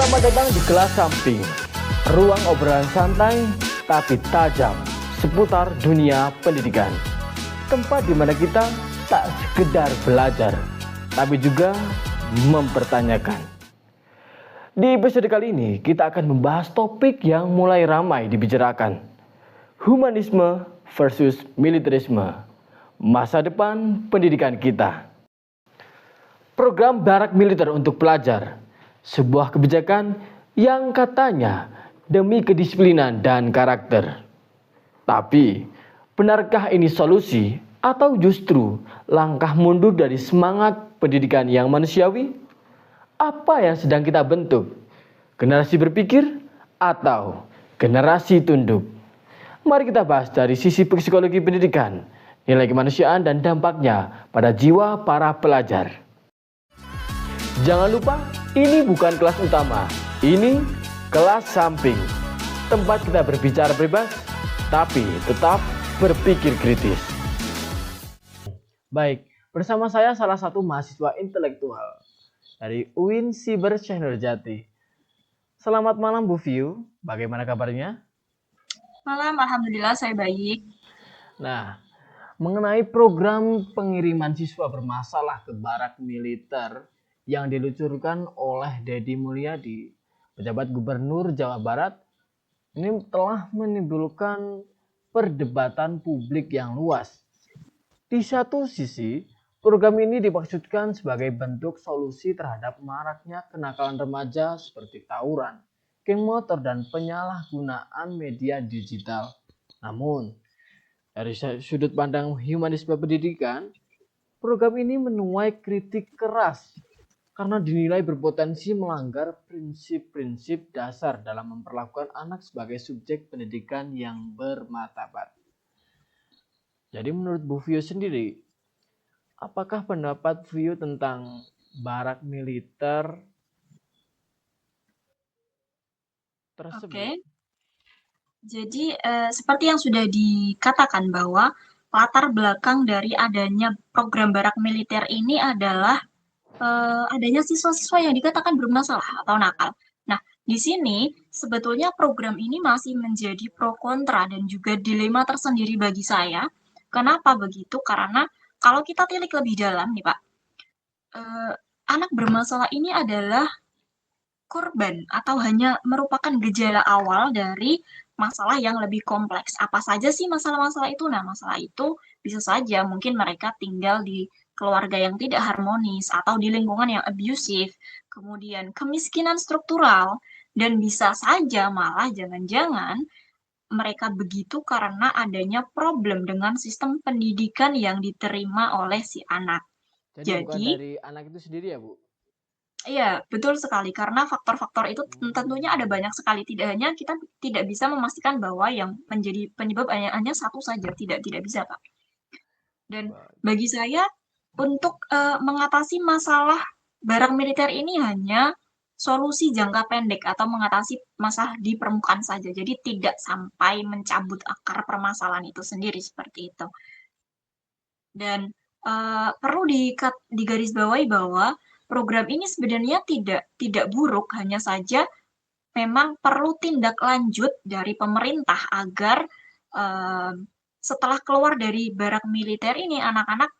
Selamat datang di kelas samping, ruang obrolan santai tapi tajam seputar dunia pendidikan. Tempat di mana kita tak sekedar belajar, tapi juga mempertanyakan. Di episode kali ini kita akan membahas topik yang mulai ramai dibicarakan. Humanisme versus militerisme. Masa depan pendidikan kita. Program barak militer untuk pelajar, sebuah kebijakan yang katanya demi kedisiplinan dan karakter. Tapi, benarkah ini solusi atau justru langkah mundur dari semangat pendidikan yang manusiawi? Apa yang sedang kita bentuk? Generasi berpikir atau generasi tunduk? Mari kita bahas dari sisi psikologi pendidikan, nilai kemanusiaan dan dampaknya pada jiwa para pelajar. Jangan lupa, ini bukan kelas utama, ini kelas samping. Tempat kita berbicara bebas, tapi tetap berpikir kritis. Baik, bersama saya salah satu mahasiswa intelektual dari UIN Siber Syekh Nurjati. Selamat malam Bu Viu, bagaimana kabarnya? Malam, alhamdulillah saya baik. Nah, mengenai program pengiriman siswa bermasalah ke barak militer yang diluncurkan oleh Deddy Mulyadi, pejabat gubernur Jawa Barat, ini telah menimbulkan perdebatan publik yang luas. Di satu sisi, program ini dimaksudkan sebagai bentuk solusi terhadap maraknya kenakalan remaja seperti tawuran, geng motor, dan penyalahgunaan media digital. Namun, dari sudut pandang humanisme pendidikan, program ini menuai kritik keras karena dinilai berpotensi melanggar prinsip-prinsip dasar dalam memperlakukan anak sebagai subjek pendidikan yang bermartabat. Jadi menurut Bu Viu sendiri, apakah pendapat Viu tentang barak militer tersebut? Oke. Jadi seperti yang sudah dikatakan bahwa latar belakang dari adanya program barak militer ini adalah adanya siswa-siswa yang dikatakan bermasalah atau nakal. Nah, di sini sebetulnya program ini masih menjadi pro kontra dan juga dilema tersendiri bagi saya. Kenapa begitu? Karena kalau kita tilik lebih dalam nih Pak, anak bermasalah ini adalah korban atau hanya merupakan gejala awal dari masalah yang lebih kompleks. Apa saja sih masalah-masalah itu? Nah, masalah itu bisa saja mungkin mereka tinggal di keluarga yang tidak harmonis atau di lingkungan yang abusive, kemudian kemiskinan struktural, dan bisa saja malah jangan-jangan mereka begitu karena adanya problem dengan sistem pendidikan yang diterima oleh si anak. Jadi bukan Jadi, dari anak itu sendiri ya Bu? iya, betul sekali. Karena faktor-faktor itu tentunya ada banyak sekali. Tidak hanya kita tidak bisa memastikan bahwa yang menjadi penyebab hanya satu saja. Tidak bisa, Pak. Dan bagi saya, untuk mengatasi masalah barang militer ini hanya solusi jangka pendek atau mengatasi masalah di permukaan saja. Jadi tidak sampai mencabut akar permasalahan itu sendiri seperti itu. Dan perlu digarisbawahi bahwa program ini sebenarnya tidak buruk, hanya saja memang perlu tindak lanjut dari pemerintah agar setelah keluar dari barak militer ini anak-anak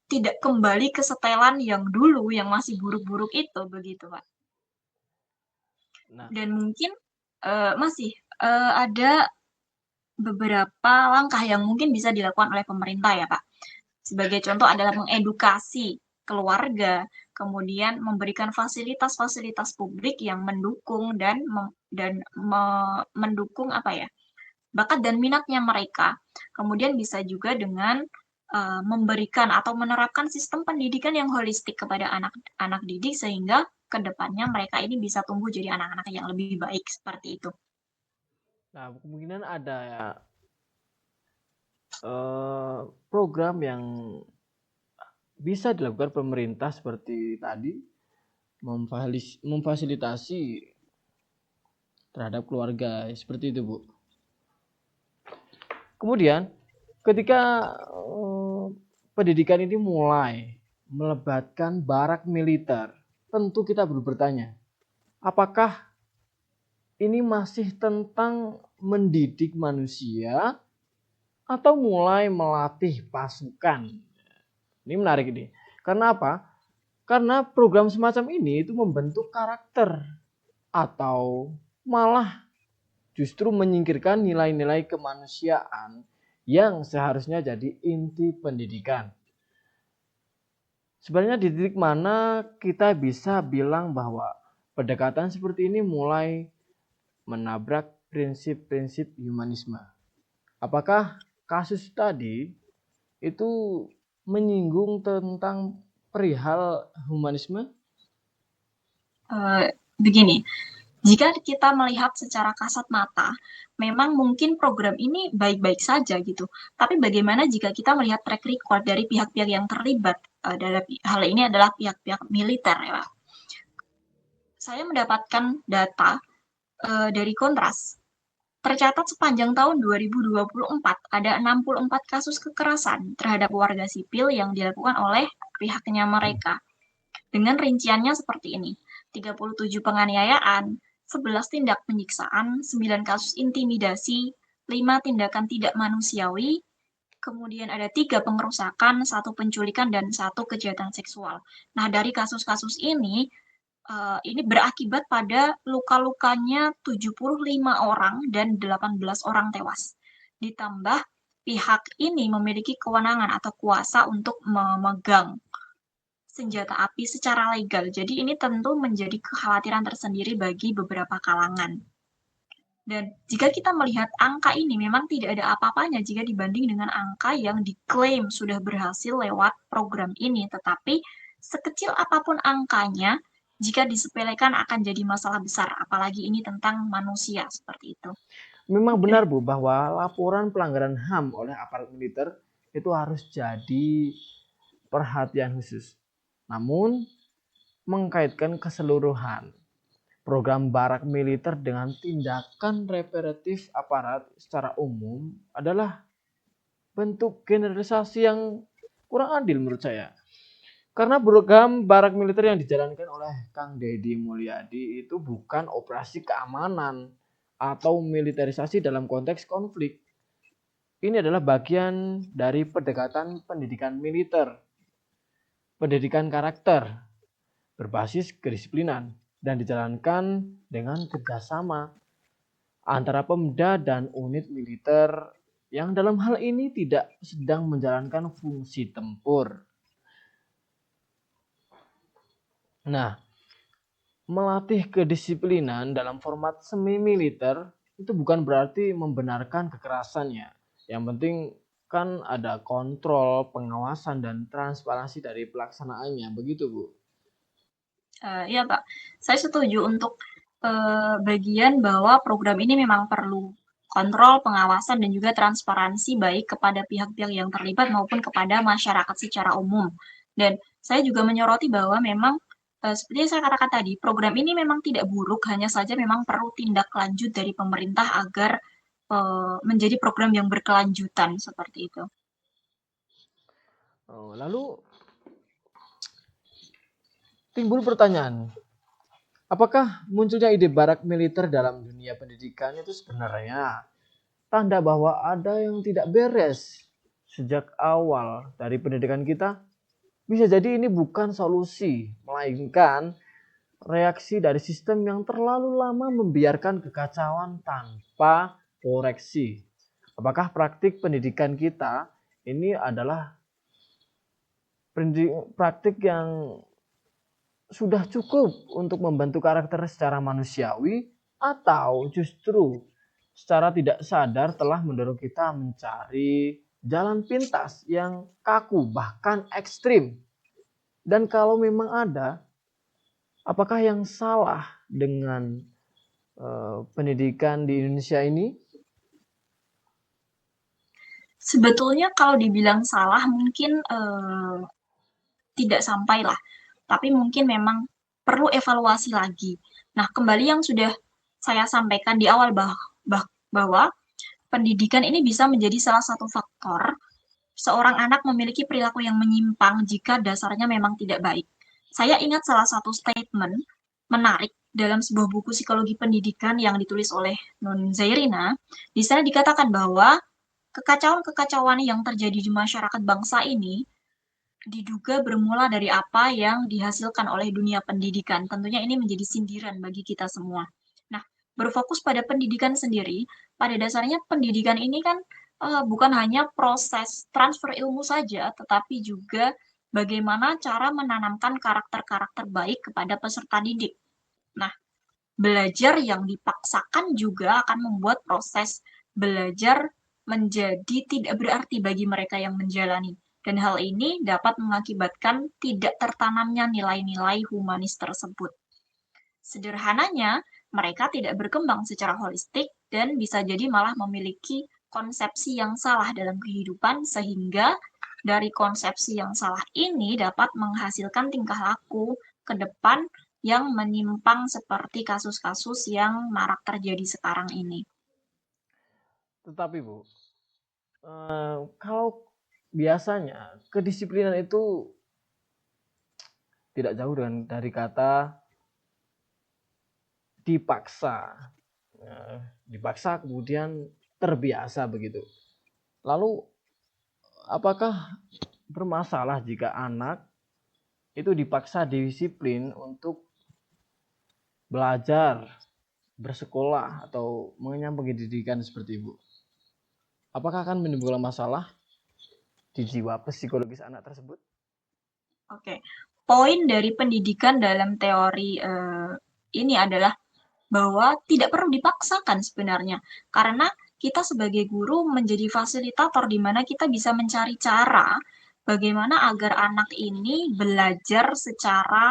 tidak kembali ke setelan yang dulu yang masih buruk-buruk itu begitu Pak. Dan mungkin masih ada beberapa langkah yang mungkin bisa dilakukan oleh pemerintah ya Pak. Sebagai contoh adalah mengedukasi keluarga, kemudian memberikan fasilitas-fasilitas publik yang mendukung mendukung bakat dan minatnya mereka. Kemudian bisa juga dengan memberikan atau menerapkan sistem pendidikan yang holistik kepada anak-anak didik sehingga kedepannya mereka ini bisa tumbuh jadi anak-anak yang lebih baik seperti itu. Nah, kemungkinan ada ya program yang bisa dilakukan pemerintah seperti tadi memfasilitasi terhadap keluarga seperti itu Bu. Kemudian ketika pendidikan ini mulai melebatkan barak militer, tentu kita perlu bertanya, apakah ini masih tentang mendidik manusia atau mulai melatih pasukan? Ini menarik ini. Karena apa? Karena program semacam ini itu membentuk karakter atau malah justru menyingkirkan nilai-nilai kemanusiaan yang seharusnya jadi inti pendidikan. Sebenarnya di titik mana kita bisa bilang bahwa pendekatan seperti ini mulai menabrak prinsip-prinsip humanisme? Apakah kasus tadi itu menyinggung tentang perihal humanisme? Begini, jika kita melihat secara kasat mata, memang mungkin program ini baik-baik saja gitu. Tapi bagaimana jika kita melihat track record dari pihak-pihak yang terlibat dalam hal ini adalah pihak-pihak militer ya Pak. Saya mendapatkan data dari Kontras. Tercatat sepanjang tahun 2024 ada 64 kasus kekerasan terhadap warga sipil yang dilakukan oleh pihaknya mereka. Dengan rinciannya seperti ini. 37 penganiayaan, 11 tindak penyiksaan, 9 kasus intimidasi, 5 tindakan tidak manusiawi, kemudian ada 3 pengerusakan, 1 penculikan, dan 1 kejahatan seksual. Nah, dari kasus-kasus ini berakibat pada luka-lukanya 75 orang dan 18 orang tewas. Ditambah pihak ini memiliki kewenangan atau kuasa untuk memegang senjata api secara legal. Jadi ini tentu menjadi kekhawatiran tersendiri bagi beberapa kalangan. Dan jika kita melihat angka ini memang tidak ada apa-apanya jika dibanding dengan angka yang diklaim sudah berhasil lewat program ini. Tetapi sekecil apapun angkanya, jika disepelekan akan jadi masalah besar, apalagi ini tentang manusia seperti itu. Memang benar Bu bahwa laporan pelanggaran HAM oleh aparat militer itu harus jadi perhatian khusus. Namun mengkaitkan keseluruhan program barak militer dengan tindakan reparatif aparat secara umum adalah bentuk generalisasi yang kurang adil menurut saya. Karena program barak militer yang dijalankan oleh Kang Deddy Mulyadi itu bukan operasi keamanan atau militerisasi dalam konteks konflik. Ini adalah bagian dari pendekatan pendidikan militer, pendidikan karakter, berbasis kedisiplinan, dan dijalankan dengan kerjasama antara Pemda dan unit militer yang dalam hal ini tidak sedang menjalankan fungsi tempur. Nah, melatih kedisiplinan dalam format semi militer itu bukan berarti membenarkan kekerasannya. Yang penting kan ada kontrol, pengawasan, dan transparansi dari pelaksanaannya. Begitu, Bu. Ya Pak, saya setuju untuk bagian bahwa program ini memang perlu kontrol, pengawasan, dan juga transparansi baik kepada pihak-pihak yang terlibat maupun kepada masyarakat secara umum. Dan saya juga menyoroti bahwa memang seperti yang saya katakan tadi, program ini memang tidak buruk, hanya saja memang perlu tindak lanjut dari pemerintah agar menjadi program yang berkelanjutan seperti itu. Lalu timbul pertanyaan, apakah munculnya ide barak militer dalam dunia pendidikan itu sebenarnya tanda bahwa ada yang tidak beres sejak awal dari pendidikan kita? Bisa jadi ini bukan solusi, melainkan reaksi dari sistem yang terlalu lama membiarkan kekacauan tanpa koreksi. Apakah praktik pendidikan kita ini adalah praktik yang sudah cukup untuk membentuk karakter secara manusiawi, atau justru secara tidak sadar telah mendorong kita mencari jalan pintas yang kaku bahkan ekstrim? Dan kalau memang ada, apakah yang salah dengan pendidikan di Indonesia ini? Sebetulnya kalau dibilang salah mungkin tidak sampai lah, tapi mungkin memang perlu evaluasi lagi. Nah, kembali yang sudah saya sampaikan di awal bahwa pendidikan ini bisa menjadi salah satu faktor seorang anak memiliki perilaku yang menyimpang jika dasarnya memang tidak baik. Saya ingat salah satu statement menarik dalam sebuah buku psikologi pendidikan yang ditulis oleh Nun Zairina, di sana dikatakan bahwa kekacauan-kekacauan yang terjadi di masyarakat bangsa ini diduga bermula dari apa yang dihasilkan oleh dunia pendidikan. Tentunya ini menjadi sindiran bagi kita semua. Nah, berfokus pada pendidikan sendiri, pada dasarnya pendidikan ini kan bukan hanya proses transfer ilmu saja, tetapi juga bagaimana cara menanamkan karakter-karakter baik kepada peserta didik. Nah, belajar yang dipaksakan juga akan membuat proses belajar menjadi tidak berarti bagi mereka yang menjalani. Dan hal ini dapat mengakibatkan tidak tertanamnya nilai-nilai humanis tersebut. Sederhananya, mereka tidak berkembang secara holistik dan bisa jadi malah memiliki konsepsi yang salah dalam kehidupan sehingga dari konsepsi yang salah ini dapat menghasilkan tingkah laku ke depan yang menyimpang seperti kasus-kasus yang marak terjadi sekarang ini. Tetapi Bu, kalau biasanya kedisiplinan itu tidak jauh dari kata dipaksa. Dipaksa kemudian terbiasa begitu. Lalu apakah bermasalah jika anak itu dipaksa disiplin untuk belajar, bersekolah atau mengenyam pendidikan seperti itu? Apakah akan menimbulkan masalah di jiwa psikologis anak tersebut? Oke, poin dari pendidikan dalam teori ini adalah bahwa tidak perlu dipaksakan sebenarnya, karena kita sebagai guru menjadi fasilitator di mana kita bisa mencari cara bagaimana agar anak ini belajar secara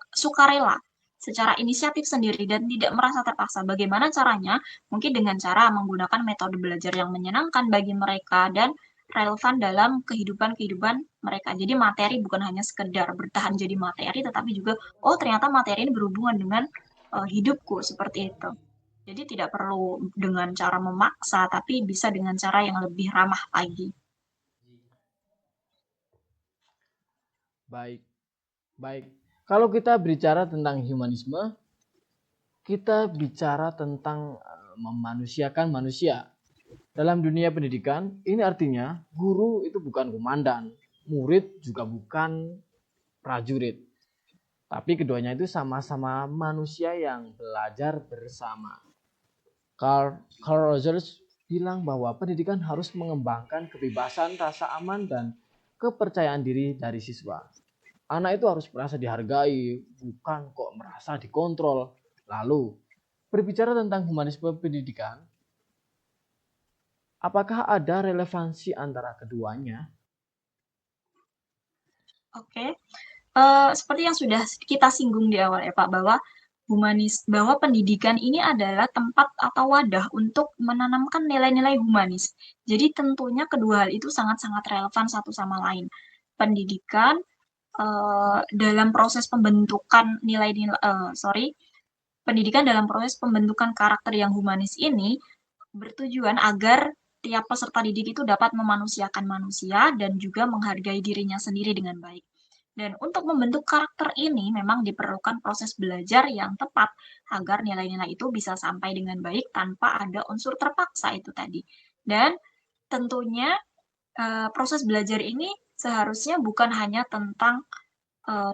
sukarela, secara inisiatif sendiri dan tidak merasa terpaksa. Bagaimana caranya? Mungkin dengan cara menggunakan metode belajar yang menyenangkan bagi mereka dan relevan dalam kehidupan-kehidupan mereka. Jadi materi bukan hanya sekedar bertahan jadi materi, tetapi juga, oh ternyata materi ini berhubungan dengan hidupku, seperti itu. Jadi tidak perlu dengan cara memaksa, tapi bisa dengan cara yang lebih ramah lagi. Baik, baik. Kalau kita bicara tentang humanisme, kita bicara tentang memanusiakan manusia. Dalam dunia pendidikan, ini artinya guru itu bukan komandan, murid juga bukan prajurit. Tapi keduanya itu sama-sama manusia yang belajar bersama. Carl Rogers bilang bahwa pendidikan harus mengembangkan kebebasan, rasa aman, dan kepercayaan diri dari siswa. Anak itu harus merasa dihargai, bukan kok merasa dikontrol. Lalu, berbicara tentang humanisme pendidikan, apakah ada relevansi antara keduanya? Oke, seperti yang sudah kita singgung di awal ya Pak, bahwa pendidikan ini adalah tempat atau wadah untuk menanamkan nilai-nilai humanis. Jadi tentunya kedua hal itu sangat-sangat relevan satu sama lain. Pendidikan dalam proses pembentukan pendidikan dalam proses pembentukan karakter yang humanis ini bertujuan agar tiap peserta didik itu dapat memanusiakan manusia dan juga menghargai dirinya sendiri dengan baik. Dan untuk membentuk karakter ini memang diperlukan proses belajar yang tepat agar nilai-nilai itu bisa sampai dengan baik tanpa ada unsur terpaksa itu tadi. Dan tentunya proses belajar ini seharusnya bukan hanya tentang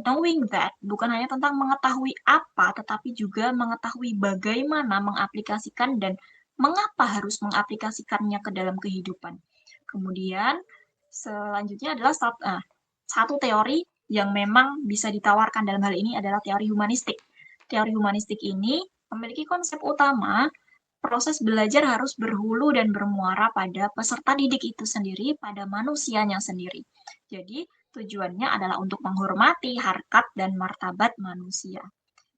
knowing that, bukan hanya tentang mengetahui apa, tetapi juga mengetahui bagaimana mengaplikasikan dan mengapa harus mengaplikasikannya ke dalam kehidupan. Kemudian selanjutnya adalah satu teori yang memang bisa ditawarkan dalam hal ini adalah teori humanistik. Teori humanistik ini memiliki konsep utama proses belajar harus berhulu dan bermuara pada peserta didik itu sendiri, pada manusianya sendiri. Jadi, tujuannya adalah untuk menghormati harkat dan martabat manusia.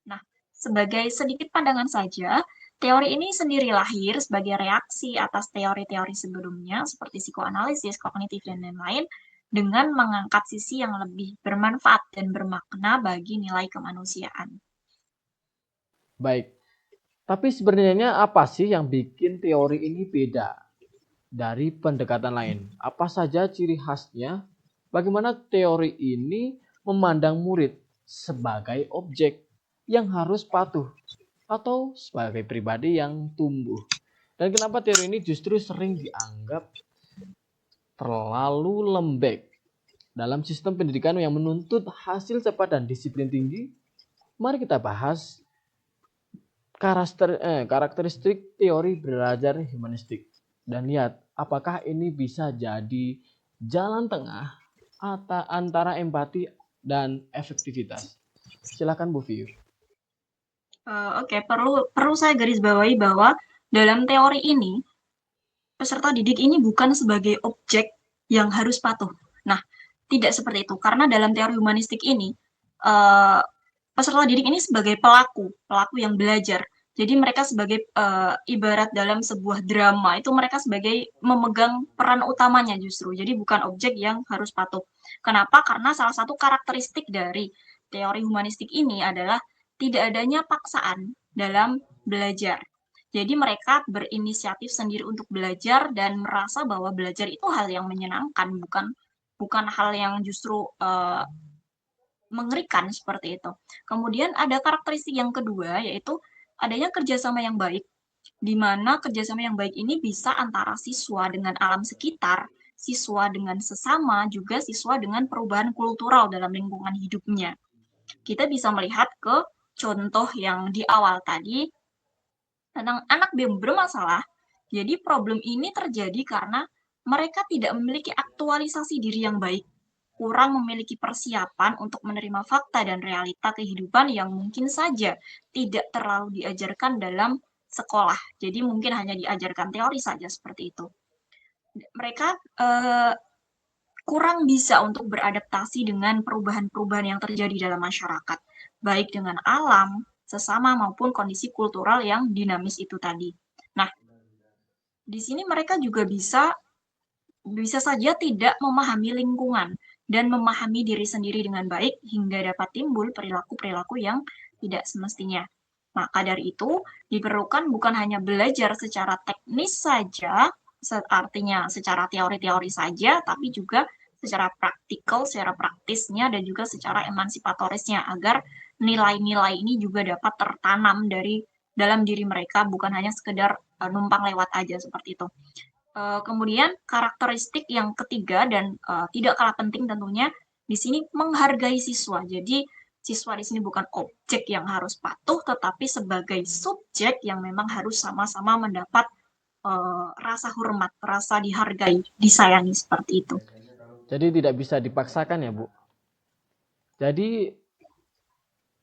Nah, sebagai sedikit pandangan saja, teori ini sendiri lahir sebagai reaksi atas teori-teori sebelumnya seperti psikoanalisis, kognitif, dan lain-lain dengan mengangkat sisi yang lebih bermanfaat dan bermakna bagi nilai kemanusiaan. Baik, tapi sebenarnya apa sih yang bikin teori ini beda dari pendekatan lain? Apa saja ciri khasnya? Bagaimana teori ini memandang murid sebagai objek yang harus patuh atau sebagai pribadi yang tumbuh. Dan kenapa teori ini justru sering dianggap terlalu lembek dalam sistem pendidikan yang menuntut hasil cepat dan disiplin tinggi? Mari kita bahas karakteristik teori belajar humanistik dan lihat apakah ini bisa jadi jalan tengah antara empati dan efektivitas. Silakan Bu Viu. Oke, perlu saya garis bawahi bahwa dalam teori ini peserta didik ini bukan sebagai objek yang harus patuh. Nah, tidak seperti itu karena dalam teori humanistik ini uh, peserta didik ini sebagai pelaku yang belajar. Jadi mereka sebagai ibarat dalam sebuah drama itu mereka sebagai memegang peran utamanya justru. Jadi bukan objek yang harus patuh. Kenapa? Karena salah satu karakteristik dari teori humanistik ini adalah tidak adanya paksaan dalam belajar. Jadi mereka berinisiatif sendiri untuk belajar dan merasa bahwa belajar itu hal yang menyenangkan, bukan hal yang justru mengerikan seperti itu. Kemudian ada karakteristik yang kedua yaitu adanya kerjasama yang baik, di mana kerjasama yang baik ini bisa antara siswa dengan alam sekitar, siswa dengan sesama, juga siswa dengan perubahan kultural dalam lingkungan hidupnya. Kita bisa melihat ke contoh yang di awal tadi tentang anak yang bermasalah. Jadi problem ini terjadi karena mereka tidak memiliki aktualisasi diri yang baik, kurang memiliki persiapan untuk menerima fakta dan realita kehidupan yang mungkin saja tidak terlalu diajarkan dalam sekolah. Jadi mungkin hanya diajarkan teori saja seperti itu. Mereka kurang bisa untuk beradaptasi dengan perubahan-perubahan yang terjadi dalam masyarakat, baik dengan alam, sesama maupun kondisi kultural yang dinamis itu tadi. Nah, di sini mereka juga bisa saja tidak memahami lingkungan dan memahami diri sendiri dengan baik hingga dapat timbul perilaku-perilaku yang tidak semestinya. Maka dari itu, diperlukan bukan hanya belajar secara teknis saja, artinya secara teori-teori saja, tapi juga secara praktikal, secara praktisnya, dan juga secara emansipatorisnya, agar nilai-nilai ini juga dapat tertanam dari dalam diri mereka, bukan hanya sekedar numpang lewat aja seperti itu. Kemudian karakteristik yang ketiga dan tidak kalah penting tentunya di sini menghargai siswa. Jadi siswa di sini bukan objek yang harus patuh, tetapi sebagai subjek yang memang harus sama-sama mendapat rasa hormat, rasa dihargai, disayangi seperti itu. Jadi tidak bisa dipaksakan ya Bu. Jadi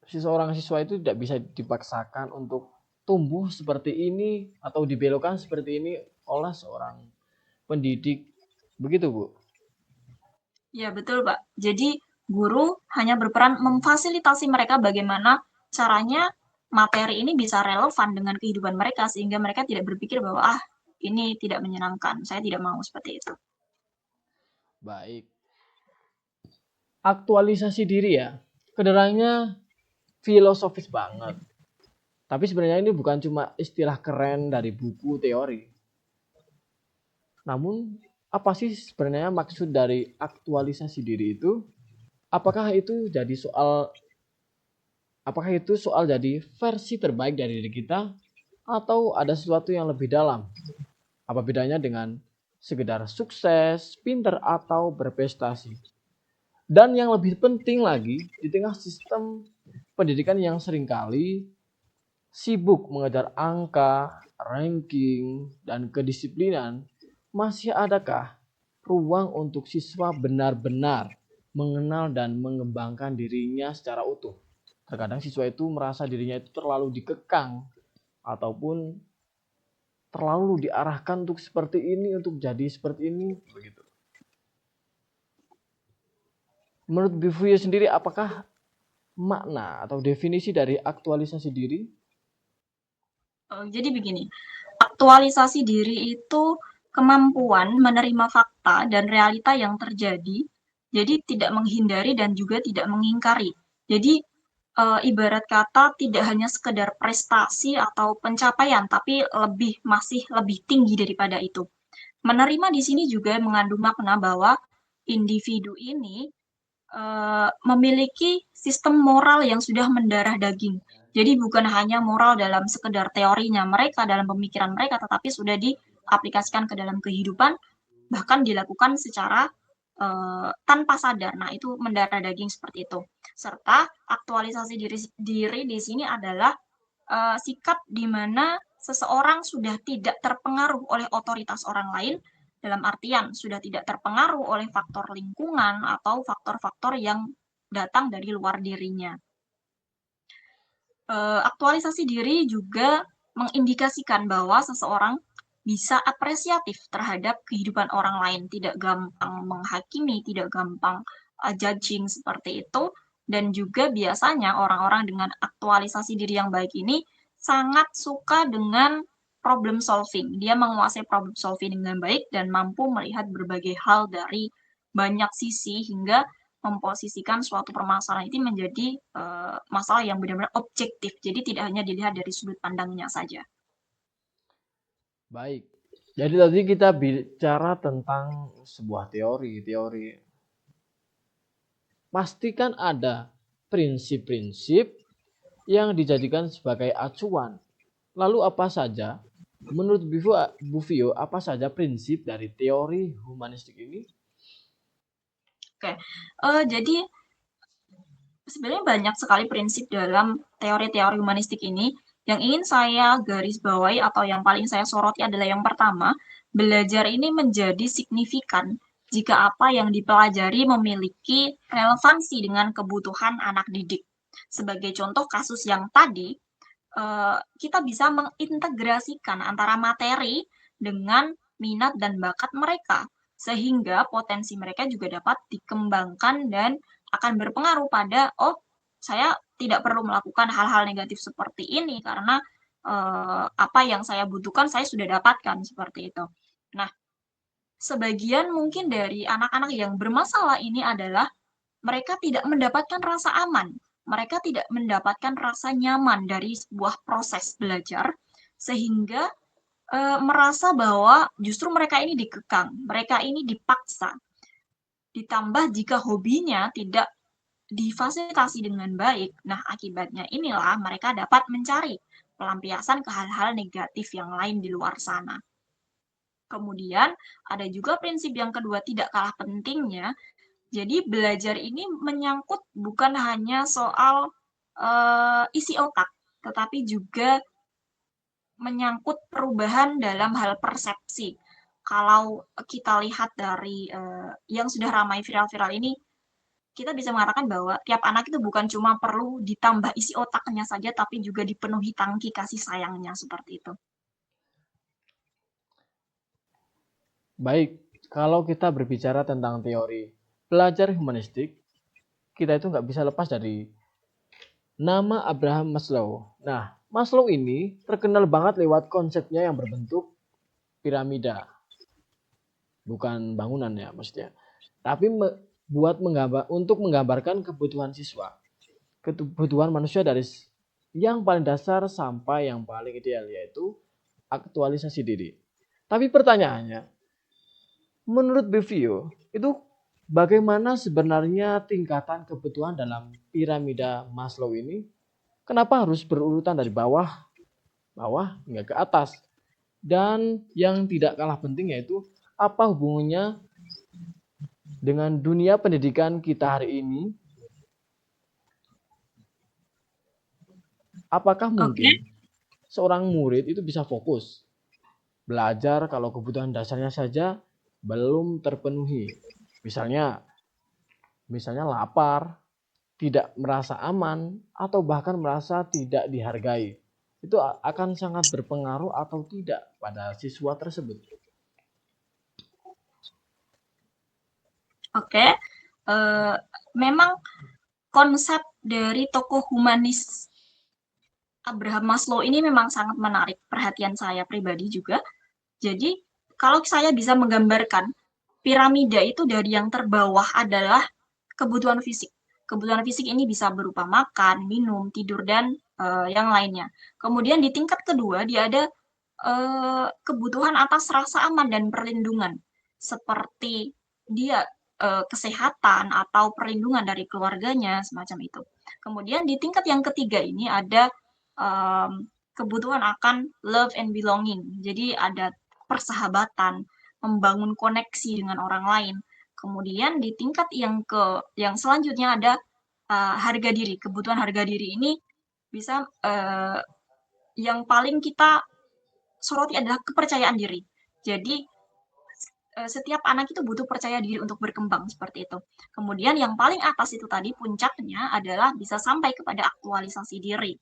seorang siswa itu tidak bisa dipaksakan untuk tumbuh seperti ini atau dibelokkan seperti ini oleh seorang pendidik. Begitu Bu? Ya betul Pak. Jadi guru hanya berperan memfasilitasi mereka bagaimana caranya materi ini bisa relevan dengan kehidupan mereka sehingga mereka tidak berpikir bahwa ini tidak menyenangkan, saya tidak mau seperti itu. Baik. Aktualisasi diri ya. Kedengarannya filosofis banget. Tapi sebenarnya ini bukan cuma istilah keren dari buku teori. Namun, apa sih sebenarnya maksud dari aktualisasi diri itu? Apakah itu soal jadi versi terbaik dari diri kita atau ada sesuatu yang lebih dalam? Apa bedanya dengan sekedar sukses, pinter atau berprestasi? Dan yang lebih penting lagi, di tengah sistem pendidikan yang seringkali sibuk mengejar angka, ranking, dan kedisiplinan, masih adakah ruang untuk siswa benar-benar mengenal dan mengembangkan dirinya secara utuh? Terkadang siswa itu merasa dirinya itu terlalu dikekang ataupun terlalu diarahkan untuk seperti ini, untuk jadi seperti ini, begitu. Menurut Bu Fuya sendiri, apakah makna atau definisi dari aktualisasi diri? Jadi begini, aktualisasi diri itu kemampuan menerima fakta dan realita yang terjadi, jadi tidak menghindari dan juga tidak mengingkari. Jadi ibarat kata tidak hanya sekedar prestasi atau pencapaian, tapi masih lebih tinggi daripada itu. Menerima di sini juga mengandung makna bahwa individu ini memiliki sistem moral yang sudah mendarah daging. Jadi bukan hanya moral dalam sekedar teorinya mereka, dalam pemikiran mereka, tetapi sudah diaplikasikan ke dalam kehidupan, bahkan dilakukan secara tanpa sadar. Nah, itu mendarah daging seperti itu. Serta aktualisasi diri di sini adalah sikap di mana seseorang sudah tidak terpengaruh oleh otoritas orang lain, dalam artian sudah tidak terpengaruh oleh faktor lingkungan atau faktor-faktor yang datang dari luar dirinya. Aktualisasi diri juga mengindikasikan bahwa seseorang bisa apresiatif terhadap kehidupan orang lain, tidak gampang menghakimi, tidak gampang judging seperti itu, dan juga biasanya orang-orang dengan aktualisasi diri yang baik ini sangat suka dengan problem solving. Dia menguasai problem solving dengan baik dan mampu melihat berbagai hal dari banyak sisi hingga memposisikan suatu permasalahan itu menjadi masalah yang benar-benar objektif. Jadi tidak hanya dilihat dari sudut pandangnya saja. Baik. Jadi tadi kita bicara tentang sebuah teori. Pastikan ada prinsip-prinsip yang dijadikan sebagai acuan. Lalu apa saja? Menurut Bu Vio, apa saja prinsip dari teori humanistik ini? Oke, jadi sebenarnya banyak sekali prinsip dalam teori-teori humanistik ini. Yang ingin saya garis bawahi atau yang paling saya soroti adalah yang pertama, belajar ini menjadi signifikan jika apa yang dipelajari memiliki relevansi dengan kebutuhan anak didik. Sebagai contoh kasus yang tadi, kita bisa mengintegrasikan antara materi dengan minat dan bakat mereka, sehingga potensi mereka juga dapat dikembangkan dan akan berpengaruh pada, oh, saya tidak perlu melakukan hal-hal negatif seperti ini karena apa yang saya butuhkan saya sudah dapatkan seperti itu. Nah, sebagian mungkin dari anak-anak yang bermasalah ini adalah mereka tidak mendapatkan rasa aman, mereka tidak mendapatkan rasa nyaman dari sebuah proses belajar, sehingga merasa bahwa justru mereka ini dikekang, mereka ini dipaksa. Ditambah jika hobinya tidak difasilitasi dengan baik, nah akibatnya inilah mereka dapat mencari pelampiasan ke hal-hal negatif yang lain di luar sana. Kemudian ada juga prinsip yang kedua tidak kalah pentingnya. Jadi belajar ini menyangkut bukan hanya soal isi otak, tetapi juga menyangkut perubahan dalam hal persepsi. Kalau kita lihat dari yang sudah ramai viral-viral ini, kita bisa mengatakan bahwa tiap anak itu bukan cuma perlu ditambah isi otaknya saja, tapi juga dipenuhi tangki kasih sayangnya seperti itu. Baik, kalau kita berbicara tentang teori belajar humanistik, kita itu nggak bisa lepas dari nama Abraham Maslow. Nah, Maslow ini terkenal banget lewat konsepnya yang berbentuk piramida. Bukan bangunan ya maksudnya. Tapi untuk menggambarkan kebutuhan siswa. Kebutuhan manusia dari yang paling dasar sampai yang paling ideal, yaitu aktualisasi diri. Tapi pertanyaannya, menurut Bevio, itu bagaimana sebenarnya tingkatan kebutuhan dalam piramida Maslow ini? Kenapa harus berurutan dari bawah hingga ke atas? Dan yang tidak kalah penting yaitu apa hubungannya dengan dunia pendidikan kita hari ini? Apakah mungkin seorang murid itu bisa fokus belajar kalau kebutuhan dasarnya saja belum terpenuhi? Misalnya lapar, tidak merasa aman, atau bahkan merasa tidak dihargai. Itu akan sangat berpengaruh atau tidak pada siswa tersebut. Oke, memang konsep dari tokoh humanis Abraham Maslow ini memang sangat menarik perhatian saya pribadi juga. Jadi, kalau saya bisa menggambarkan piramida itu dari yang terbawah adalah kebutuhan fisik. Kebutuhan fisik ini bisa berupa makan, minum, tidur, dan yang lainnya. Kemudian di tingkat kedua, dia ada kebutuhan atas rasa aman dan perlindungan. Seperti dia kesehatan atau perlindungan dari keluarganya, semacam itu. Kemudian di tingkat yang ketiga ini ada kebutuhan akan love and belonging. Jadi ada persahabatan, membangun koneksi dengan orang lain. Kemudian di tingkat yang selanjutnya ada harga diri. Kebutuhan harga diri ini bisa yang paling kita soroti adalah kepercayaan diri. Jadi setiap anak itu butuh percaya diri untuk berkembang seperti itu. Kemudian yang paling atas itu tadi puncaknya adalah bisa sampai kepada aktualisasi diri.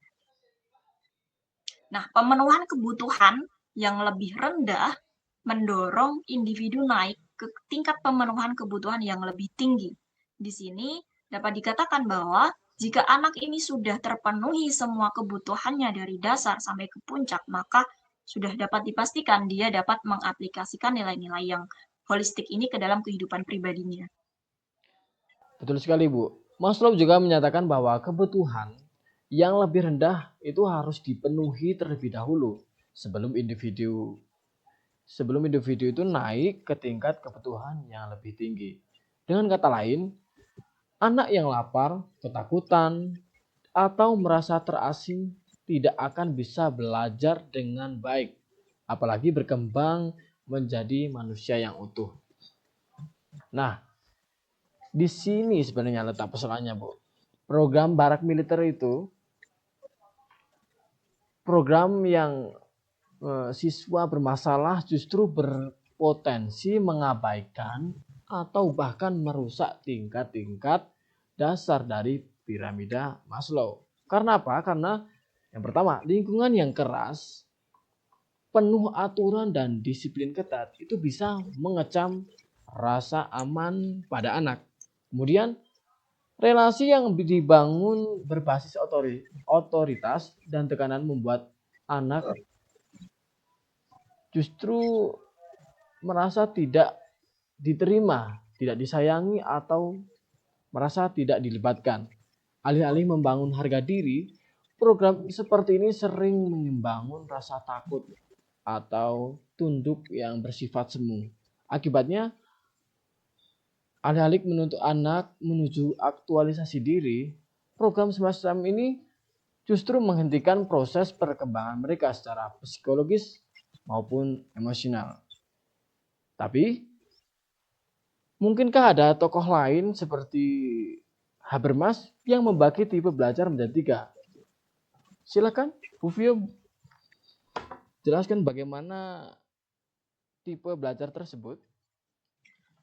Nah, pemenuhan kebutuhan yang lebih rendah mendorong individu naik ke tingkat pemenuhan kebutuhan yang lebih tinggi. Di sini dapat dikatakan bahwa jika anak ini sudah terpenuhi semua kebutuhannya dari dasar sampai ke puncak, maka sudah dapat dipastikan dia dapat mengaplikasikan nilai-nilai yang holistik ini ke dalam kehidupan pribadinya. Betul sekali, Bu. Maslow juga menyatakan bahwa kebutuhan yang lebih rendah itu harus dipenuhi terlebih dahulu sebelum individu itu naik ke tingkat kebutuhan yang lebih tinggi. Dengan kata lain, anak yang lapar, ketakutan, atau merasa terasing tidak akan bisa belajar dengan baik, apalagi berkembang menjadi manusia yang utuh. Nah, di sini sebenarnya letak persoalannya, Bu. Program barak militer itu program yang siswa bermasalah justru berpotensi mengabaikan atau bahkan merusak tingkat-tingkat dasar dari piramida Maslow. Karena apa? Karena yang pertama, lingkungan yang keras, penuh aturan dan disiplin ketat itu bisa mengecam rasa aman pada anak. Kemudian relasi yang dibangun berbasis otoritas dan tekanan membuat anak justru merasa tidak diterima, tidak disayangi atau merasa tidak dilibatkan. Alih-alih membangun harga diri, program seperti ini sering membangun rasa takut atau tunduk yang bersifat semu. Akibatnya, alih-alih menuntut anak menuju aktualisasi diri, program semacam ini justru menghentikan proses perkembangan mereka secara psikologis maupun emosional. Tapi, mungkinkah ada tokoh lain seperti Habermas yang membagi tipe belajar menjadi 3? Silakan, Bu Vio, jelaskan bagaimana tipe belajar tersebut.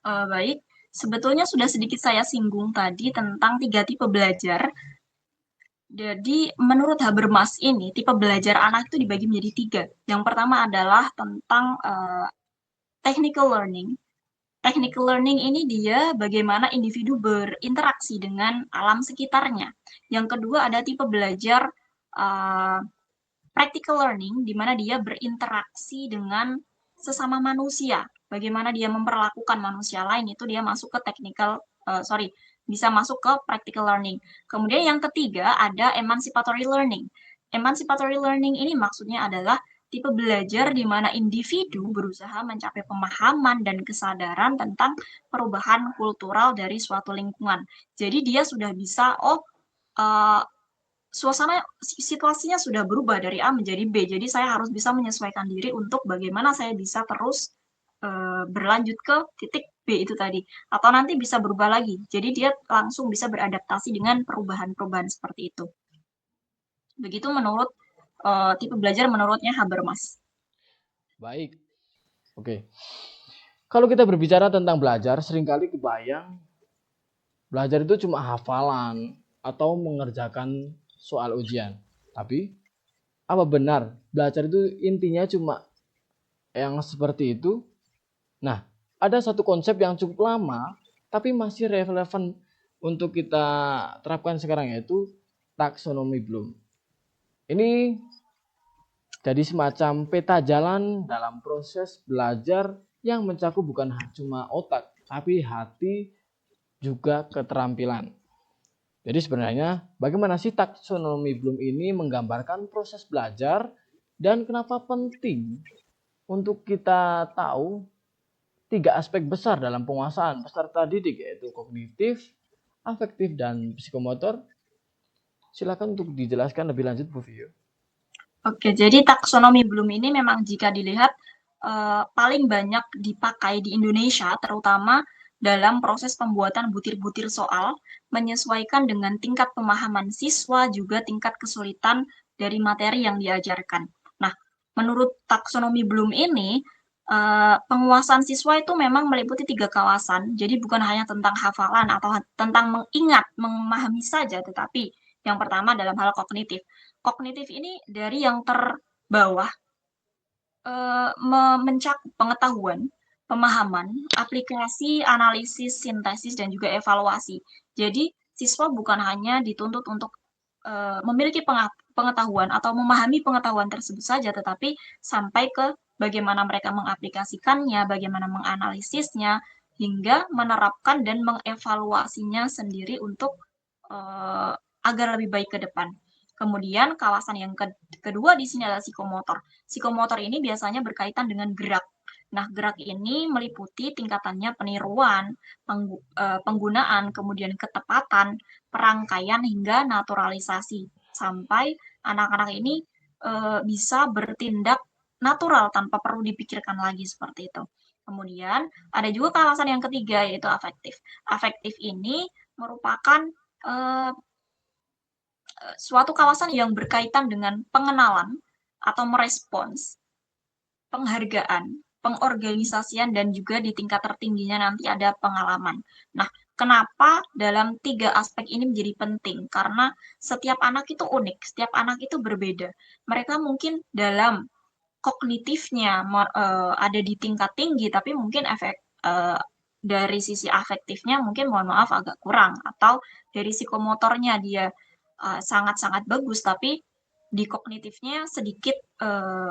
Baik, sebetulnya sudah sedikit saya singgung tadi tentang 3 tipe belajar. Jadi menurut Habermas ini tipe belajar anak itu dibagi menjadi 3. Yang pertama adalah tentang technical learning. Technical learning ini dia bagaimana individu berinteraksi dengan alam sekitarnya. Yang kedua ada tipe belajar practical learning, di mana dia berinteraksi dengan sesama manusia. Bagaimana dia memperlakukan manusia lain itu dia masuk ke bisa masuk ke practical learning. Kemudian yang ketiga ada emancipatory learning. Emancipatory learning ini maksudnya adalah tipe belajar di mana individu berusaha mencapai pemahaman dan kesadaran tentang perubahan kultural dari suatu lingkungan. Jadi dia sudah bisa, situasinya sudah berubah dari A menjadi B. Jadi saya harus bisa menyesuaikan diri untuk bagaimana saya bisa terus berlanjut ke titik B itu tadi. Atau nanti bisa berubah lagi. Jadi dia langsung bisa beradaptasi dengan perubahan-perubahan seperti itu. Begitu menurut tipe belajar menurutnya Habermas. Baik. Oke. Kalau kita berbicara tentang belajar, seringkali kebayang belajar itu cuma hafalan atau mengerjakan soal ujian. Tapi, apa benar belajar itu intinya cuma yang seperti itu? Nah, ada satu konsep yang cukup lama, tapi masih relevan untuk kita terapkan sekarang, yaitu taksonomi Bloom. Ini jadi semacam peta jalan dalam proses belajar yang mencakup bukan cuma otak, tapi hati juga keterampilan. Jadi sebenarnya bagaimana sih taksonomi Bloom ini menggambarkan proses belajar dan kenapa penting untuk kita tahu tiga aspek besar dalam penguasaan peserta didik, yaitu kognitif, afektif, dan psikomotor. Silakan untuk dijelaskan lebih lanjut, Bu Vio. Oke, jadi taksonomi Bloom ini memang jika dilihat paling banyak dipakai di Indonesia, terutama dalam proses pembuatan butir-butir soal, menyesuaikan dengan tingkat pemahaman siswa, juga tingkat kesulitan dari materi yang diajarkan. Nah, menurut taksonomi Bloom ini, penguasaan siswa itu memang meliputi 3 kawasan, jadi bukan hanya tentang hafalan atau tentang mengingat, memahami saja, tetapi yang pertama dalam hal kognitif. Kognitif ini dari yang terbawah mencakup pengetahuan, pemahaman, aplikasi, analisis, sintesis, dan juga evaluasi. Jadi, siswa bukan hanya dituntut untuk memiliki pengetahuan atau memahami pengetahuan tersebut saja, tetapi sampai ke bagaimana mereka mengaplikasikannya, bagaimana menganalisisnya, hingga menerapkan dan mengevaluasinya sendiri untuk agar lebih baik ke depan. Kemudian kawasan yang kedua di sini adalah psikomotor. Psikomotor ini biasanya berkaitan dengan gerak. Nah, gerak ini meliputi tingkatannya peniruan, penggunaan, kemudian ketepatan, perangkaian, hingga naturalisasi. Sampai anak-anak ini bisa bertindak natural tanpa perlu dipikirkan lagi seperti itu. Kemudian ada juga kawasan yang ketiga yaitu afektif. Afektif ini merupakan suatu kawasan yang berkaitan dengan pengenalan atau merespons, penghargaan, pengorganisasian, dan juga di tingkat tertingginya nanti ada pengalaman. Nah, kenapa dalam 3 aspek ini menjadi penting? Karena setiap anak itu unik, setiap anak itu berbeda. Mereka mungkin dalam kognitifnya ada di tingkat tinggi, tapi mungkin dari sisi afektifnya mungkin mohon maaf agak kurang, atau dari psikomotornya dia sangat-sangat bagus, tapi di kognitifnya sedikit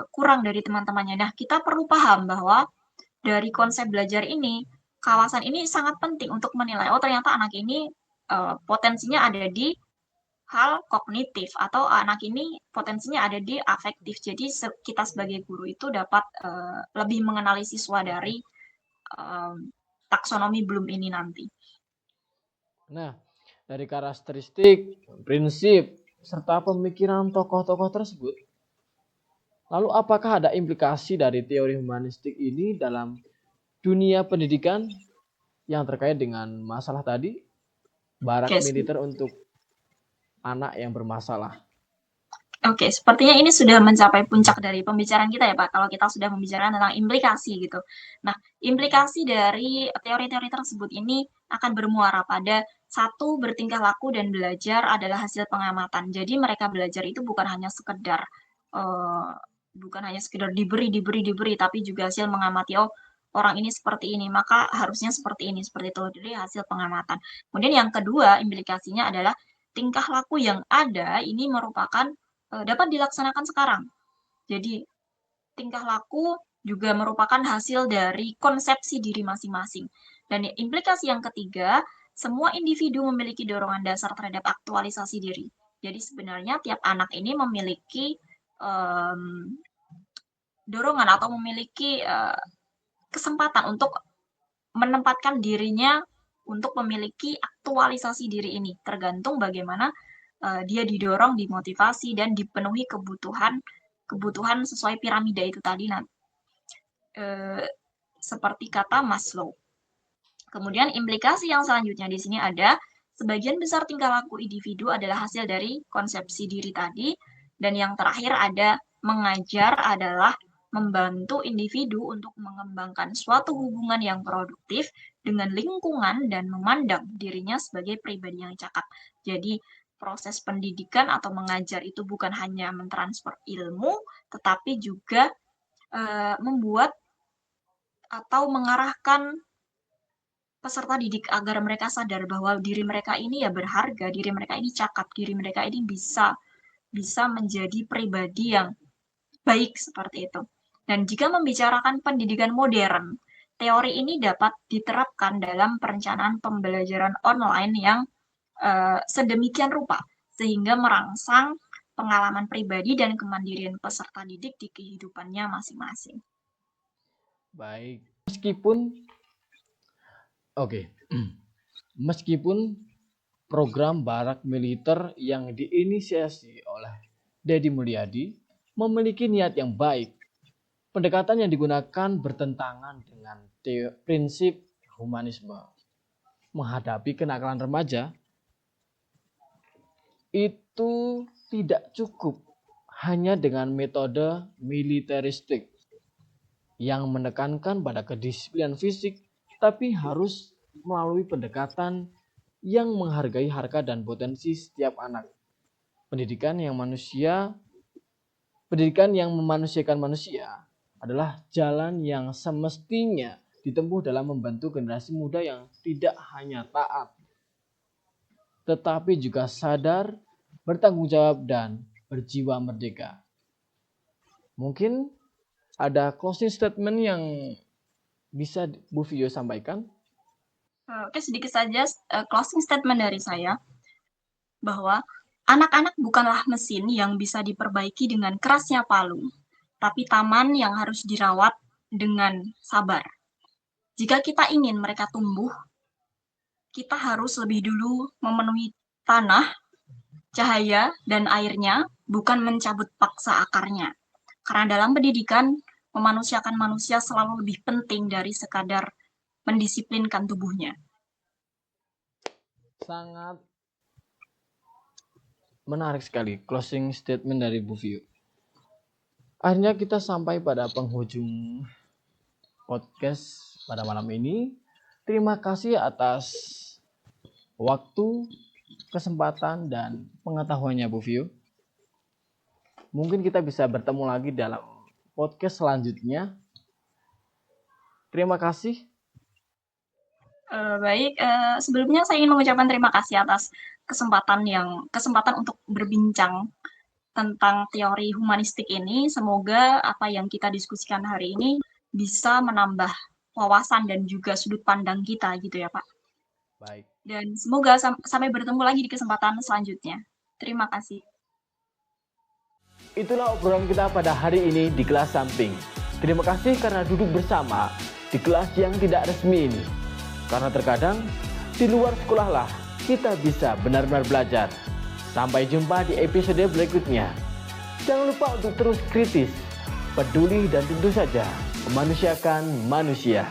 kurang dari teman-temannya. Nah, kita perlu paham bahwa dari konsep belajar ini, kawasan ini sangat penting untuk menilai, oh ternyata anak ini potensinya ada di hal kognitif, atau anak ini potensinya ada di afektif. Jadi kita sebagai guru itu dapat lebih mengenali siswa dari taksonomi Bloom ini nanti. Nah, dari karakteristik, prinsip, serta pemikiran tokoh-tokoh tersebut, lalu apakah ada implikasi dari teori humanistik ini dalam dunia pendidikan yang terkait dengan masalah tadi, barak militer untuk anak yang bermasalah? Oke, sepertinya ini sudah mencapai puncak dari pembicaraan kita ya Pak, kalau kita sudah membicarakan tentang implikasi gitu. Nah, implikasi dari teori-teori tersebut ini akan bermuara pada satu, bertingkah laku dan belajar adalah hasil pengamatan. Jadi mereka belajar itu bukan hanya sekedar diberi, tapi juga hasil mengamati, oh orang ini seperti ini, maka harusnya seperti ini, seperti itu. Jadi hasil pengamatan. Kemudian yang kedua, implikasinya adalah tingkah laku yang ada ini merupakan dapat dilaksanakan sekarang. Jadi, tingkah laku juga merupakan hasil dari konsepsi diri masing-masing. Dan implikasi yang ketiga, semua individu memiliki dorongan dasar terhadap aktualisasi diri. Jadi sebenarnya tiap anak ini memiliki dorongan atau memiliki kesempatan untuk menempatkan dirinya untuk memiliki aktualisasi diri ini, tergantung bagaimana dia didorong, dimotivasi, dan dipenuhi kebutuhan sesuai piramida itu tadi, seperti kata Maslow. Kemudian implikasi yang selanjutnya di sini ada sebagian besar tingkah laku individu adalah hasil dari konsepsi diri tadi, dan yang terakhir ada mengajar adalah membantu individu untuk mengembangkan suatu hubungan yang produktif dengan lingkungan dan memandang dirinya sebagai pribadi yang cakap. Jadi proses pendidikan atau mengajar itu bukan hanya mentransfer ilmu, tetapi juga membuat atau mengarahkan peserta didik agar mereka sadar bahwa diri mereka ini ya berharga, diri mereka ini cakap, diri mereka ini bisa menjadi pribadi yang baik seperti itu. Dan jika membicarakan pendidikan modern, teori ini dapat diterapkan dalam perencanaan pembelajaran online yang sedemikian rupa sehingga merangsang pengalaman pribadi dan kemandirian peserta didik di kehidupannya masing-masing. Baik, Meskipun program barak militer yang diinisiasi oleh Deddy Mulyadi memiliki niat yang baik, pendekatan yang digunakan bertentangan dengan prinsip humanisme. Menghadapi kenakalan remaja itu tidak cukup hanya dengan metode militeristik yang menekankan pada kedisiplinan fisik, tapi harus melalui pendekatan yang menghargai harkat dan potensi setiap anak. Pendidikan yang memanusiakan manusia adalah jalan yang semestinya ditempuh dalam membentuk generasi muda yang tidak hanya taat, tetapi juga sadar, bertanggung jawab, dan berjiwa merdeka. Mungkin ada closing statement yang bisa Bu Vio sampaikan? Oke, sedikit saja closing statement dari saya, bahwa anak-anak bukanlah mesin yang bisa diperbaiki dengan kerasnya palu, tapi taman yang harus dirawat dengan sabar. Jika kita ingin mereka tumbuh, kita harus lebih dulu memenuhi tanah, cahaya, dan airnya, bukan mencabut paksa akarnya. Karena dalam pendidikan, memanusiakan manusia selalu lebih penting dari sekadar mendisiplinkan tubuhnya. Sangat menarik sekali closing statement dari Bu Vio. Akhirnya kita sampai pada penghujung podcast pada malam ini. Terima kasih atas waktu, kesempatan, dan pengetahuannya Bu Vio. Mungkin kita bisa bertemu lagi dalam podcast selanjutnya. Terima kasih. Sebelumnya saya ingin mengucapkan terima kasih atas kesempatan untuk berbincang tentang teori humanistik ini. Semoga apa yang kita diskusikan hari ini bisa menambah wawasan dan juga sudut pandang kita gitu ya Pak. Baik. Dan semoga sampai bertemu lagi di kesempatan selanjutnya. Terima kasih. Itulah obrolan kita pada hari ini di kelas samping. Terima kasih karena duduk bersama di kelas yang tidak resmi ini. Karena terkadang di luar sekolah lah kita bisa benar-benar belajar. Sampai jumpa di episode berikutnya. Jangan lupa untuk terus kritis, peduli, dan tentu saja memanusiakan manusia.